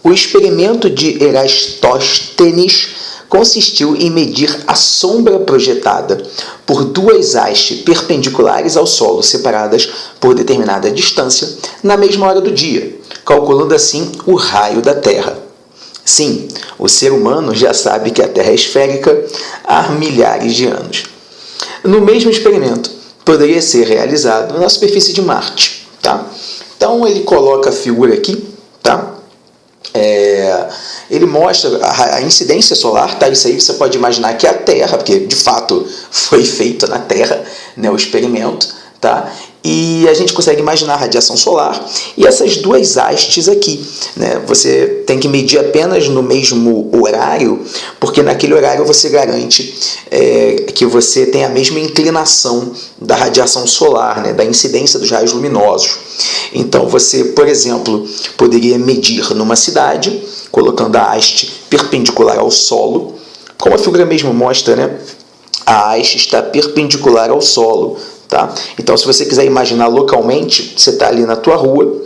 O experimento de Eratóstenes consistiu em medir a sombra projetada por duas hastes perpendiculares ao solo, separadas por determinada distância, na mesma hora do dia, calculando assim o raio da Terra. Sim, o ser humano já sabe que a Terra é esférica há milhares de anos. No mesmo experimento, poderia ser realizado na superfície de Marte. Tá? Então, ele coloca a figura aqui, tá? Ele mostra a incidência solar, tá? Isso aí você pode imaginar que é a Terra, porque de fato foi feito na Terra, né, o experimento, tá? E a gente consegue imaginar a radiação solar e essas duas hastes aqui, né? Você tem que medir apenas no mesmo horário, porque naquele horário você garante que você tem a mesma inclinação da radiação solar, né? Da incidência dos raios luminosos. Então você, por exemplo, poderia medir numa cidade, colocando a haste perpendicular ao solo, como a figura mesmo mostra, né? A haste está perpendicular ao solo. Tá? Então, se você quiser imaginar localmente, você está ali na tua rua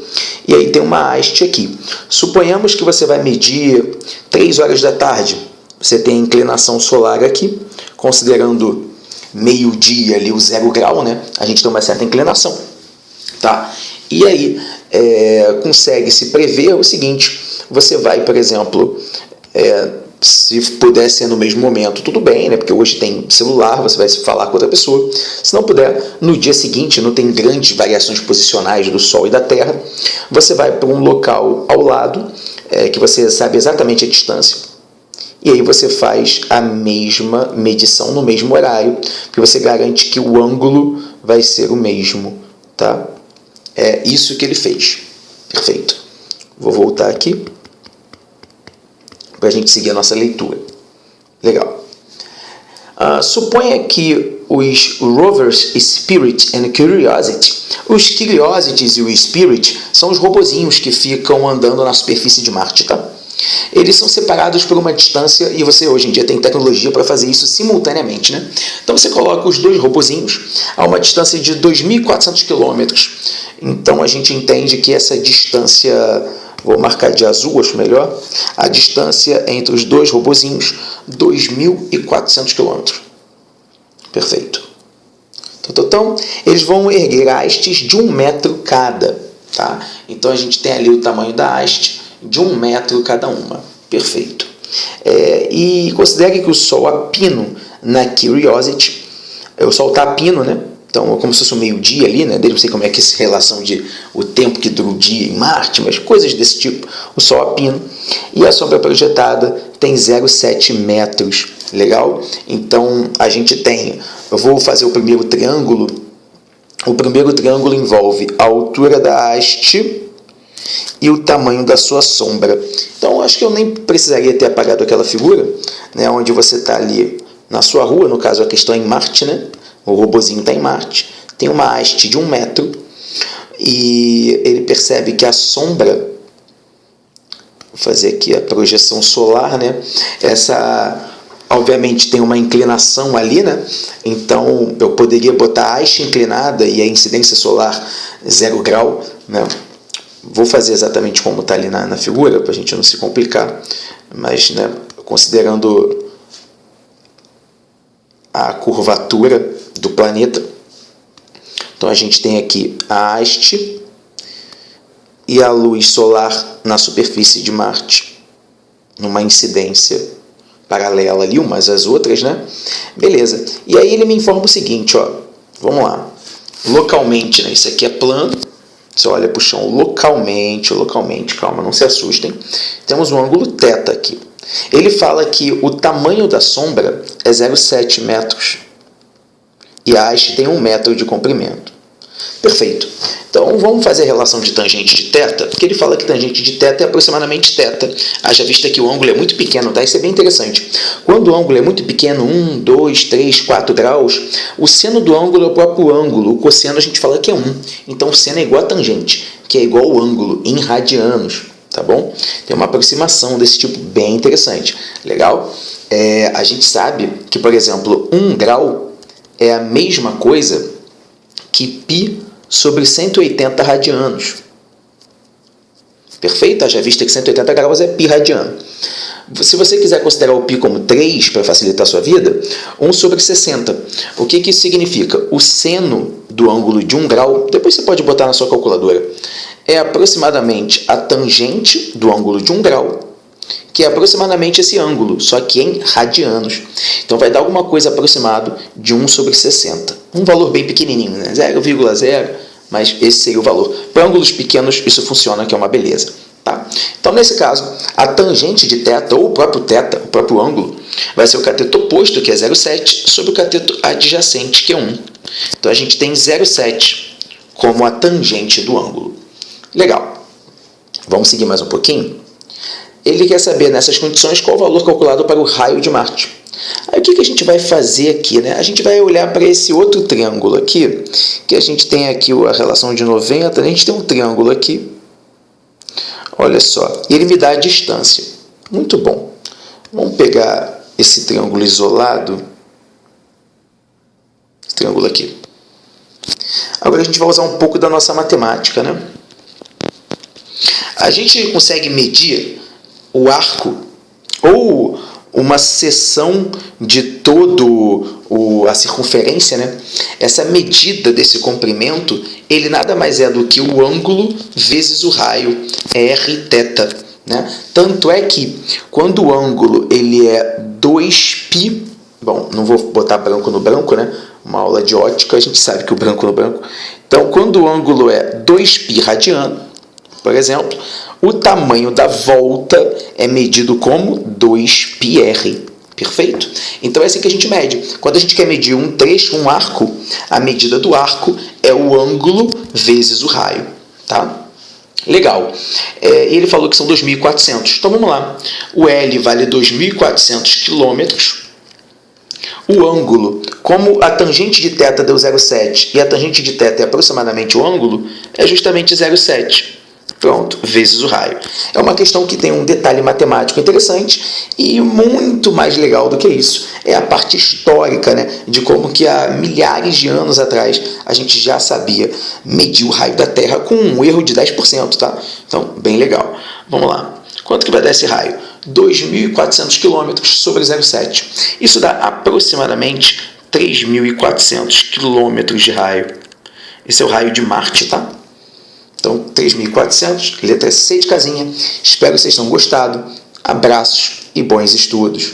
e aí tem uma haste aqui. Suponhamos que você vai medir 3 horas da tarde. Você tem a inclinação solar aqui, considerando meio-dia ali o 0 grau, né? A gente tem uma certa inclinação. Tá? E aí consegue-se prever o seguinte: você vai, por exemplo, se puder ser no mesmo momento, tudo bem, né? Porque hoje tem celular, você vai falar com outra pessoa. Se não puder, no dia seguinte, não tem grandes variações posicionais do Sol e da Terra, você vai para um local ao lado, que você sabe exatamente a distância, e aí você faz a mesma medição no mesmo horário, porque você garante que o ângulo vai ser o mesmo, tá? É isso que ele fez. Perfeito. Vou voltar aqui para a gente seguir a nossa leitura. Legal. Suponha que os rovers Spirit and Curiosity, os Curiosities e o Spirit são os robozinhos que ficam andando na superfície de Marte, tá? Eles são separados por uma distância e você hoje em dia tem tecnologia para fazer isso simultaneamente, né? Então você coloca os dois robozinhos a uma distância de 2.400 km. Então a gente entende que essa distância, vou marcar de azul, acho melhor, a distância entre os dois robozinhos, 2.400 km. Perfeito. Então, eles vão erguer hastes de 1 metro cada. Tá? Então, a gente tem ali o tamanho da haste de 1 metro cada uma. Perfeito. E considere que o Sol a pino na Curiosity, o Sol está a pino, né? Então, é como se fosse o meio-dia ali, né? Não sei como é que é essa relação de o tempo que dura o dia em Marte, mas coisas desse tipo. O Sol a pino. E a sombra projetada tem 0,7 metros. Legal? Então, a gente tem... Eu vou fazer o primeiro triângulo. O primeiro triângulo envolve a altura da haste e o tamanho da sua sombra. Então, acho que eu nem precisaria ter apagado aquela figura, né? Onde você está ali na sua rua, no caso a questão é em Marte, né? O robozinho está em Marte, tem uma haste de 1 metro e ele percebe que a sombra, vou fazer aqui a projeção solar, né? Essa, obviamente, tem uma inclinação ali, né? Então, eu poderia botar a haste inclinada e a incidência solar 0 grau, né? Vou fazer exatamente como está ali na figura, para a gente não se complicar, mas, né, considerando a curvatura do planeta. Então a gente tem aqui a haste e a luz solar na superfície de Marte, numa incidência paralela ali, umas às outras, né? Beleza. E aí ele me informa o seguinte, ó. Vamos lá. Localmente, né? Isso aqui é plano. Você olha para o chão localmente, calma, não se assustem. Temos um ângulo θ aqui. Ele fala que o tamanho da sombra é 0,7 metros e a haste tem 1 metro de comprimento. Perfeito. Então vamos fazer a relação de tangente de θ, porque ele fala que tangente de θ é aproximadamente θ. Haja vista que o ângulo é muito pequeno, tá? Isso é bem interessante. Quando o ângulo é muito pequeno, 1, 2, 3, 4 graus, o seno do ângulo é o próprio ângulo. O cosseno a gente fala que é 1. Então o seno é igual a tangente, que é igual ao ângulo em radianos. Tá bom? Tem uma aproximação desse tipo bem interessante. Legal? A gente sabe que, por exemplo, 1 grau é a mesma coisa que π sobre 180 radianos. Perfeito? Haja vista que 180 graus é π radiano. Se você quiser considerar o π como 3 para facilitar a sua vida, 1 sobre 60. O que isso significa? O seno do ângulo de 1 grau, depois você pode botar na sua calculadora, é aproximadamente a tangente do ângulo de 1 grau, que é aproximadamente esse ângulo, só que em radianos. Então vai dar alguma coisa aproximado de 1 sobre 60. Um valor bem pequenininho, né? 0,0, mas esse seria o valor. Para ângulos pequenos isso funciona, que é uma beleza. Tá? Então, nesse caso, a tangente de θ, ou o próprio ângulo, vai ser o cateto oposto, que é 0,7, sobre o cateto adjacente, que é 1. Então, a gente tem 0,7 como a tangente do ângulo. Legal. Vamos seguir mais um pouquinho? Ele quer saber, nessas condições, qual o valor calculado para o raio de Marte. Aí, o que a gente vai fazer aqui? Né? A gente vai olhar para esse outro triângulo aqui, que a gente tem aqui a relação de 90, a gente tem um triângulo aqui. Olha só, ele me dá a distância. Muito bom. Vamos pegar esse triângulo isolado. Esse triângulo aqui. Agora a gente vai usar um pouco da nossa matemática, né? A gente consegue medir o arco ou uma seção de todo a circunferência, né? Essa medida desse comprimento, ele nada mais é do que o ângulo vezes o raio, rθ, né? Tanto é que quando o ângulo ele é 2π, bom, não vou botar branco no branco, né? Uma aula de ótica, a gente sabe que o branco no branco. Então, quando o ângulo é 2π radiano, por exemplo, o tamanho da volta é medido como 2πr. Perfeito? Então é assim que a gente mede. Quando a gente quer medir um trecho, um arco, a medida do arco é o ângulo vezes o raio. Tá? Legal. Ele falou que são 2.400. Então vamos lá. O L vale 2.400 quilômetros. O ângulo, como a tangente de θ deu 0,7 e a tangente de θ é aproximadamente o ângulo, é justamente 0,7. Pronto, vezes o raio. É uma questão que tem um detalhe matemático interessante e muito mais legal do que isso. É a parte histórica, né, de como que há milhares de anos atrás a gente já sabia medir o raio da Terra com um erro de 10%, tá? Então, bem legal. Vamos lá. Quanto que vai dar esse raio? 2.400 km sobre 0,7. Isso dá aproximadamente 3.400 km de raio. Esse é o raio de Marte, tá? Então, 3.400, letra C de casinha. Espero que vocês tenham gostado. Abraços e bons estudos.